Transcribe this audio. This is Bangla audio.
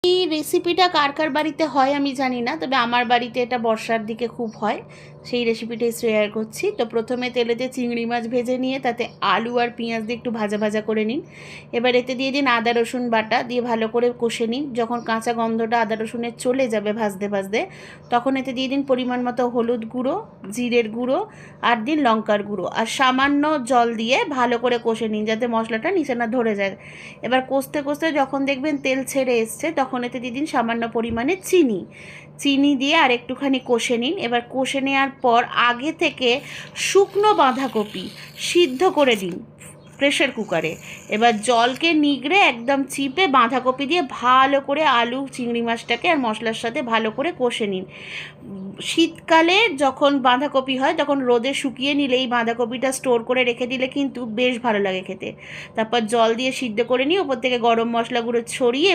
এই রেসিপিটা কার কার বাড়িতে হয় আমি জানি না, তবে আমার বাড়িতে এটা বর্ষার দিকে খুব হয়। সেই রেসিপিটাই শেয়ার করছি। তো প্রথমে তেলেতে চিংড়ি মাছ ভেজে নিয়ে তাতে আলু আর পেঁয়াজ দিয়ে একটু ভাজা ভাজা করে নিন। এবার এতে দিয়ে দিন আদা রসুন বাটা, দিয়ে ভালো করে কষে নিন। যখন কাঁচা গন্ধটা আদা রসুনের চলে যাবে ভাজতে ভাজতে, তখন এতে দিয়ে দিন পরিমাণ মতো হলুদ গুঁড়ো, জিরের গুঁড়ো, আর দিন লঙ্কার গুঁড়ো, আর সামান্য জল দিয়ে ভালো করে কষে নিন যাতে মশলাটা নিচে না ধরে যায়। এবার কষতে কষতে যখন দেখবেন তেল ছেড়ে এসছে, তখন এতে দিয়ে দিন সামান্য পরিমাণে চিনি দিয়ে আর একটুখানি কষে নিন। এবার কষে নেওয়ার পর আগে থেকে শুকনো বাঁধাকপি সিদ্ধ করে দিন প্রেশার কুকারে। এবার জলকে নিগড়ে একদম চিপে বাঁধাকপি দিয়ে ভালো করে আলু চিংড়ি মাছটাকে আর মশলার সাথে ভালো করে কষে নিন। শীতকালে যখন বাঁধাকপি হয় তখন রোদে শুকিয়ে নিলে এই বাঁধাকপিটা স্টোর করে রেখে দিলে কিন্তু বেশ ভালো লাগে খেতে। তারপর জল দিয়ে সিদ্ধ করে নিয়ে ওপর থেকে গরম মশলা গুঁড়ো ছড়িয়ে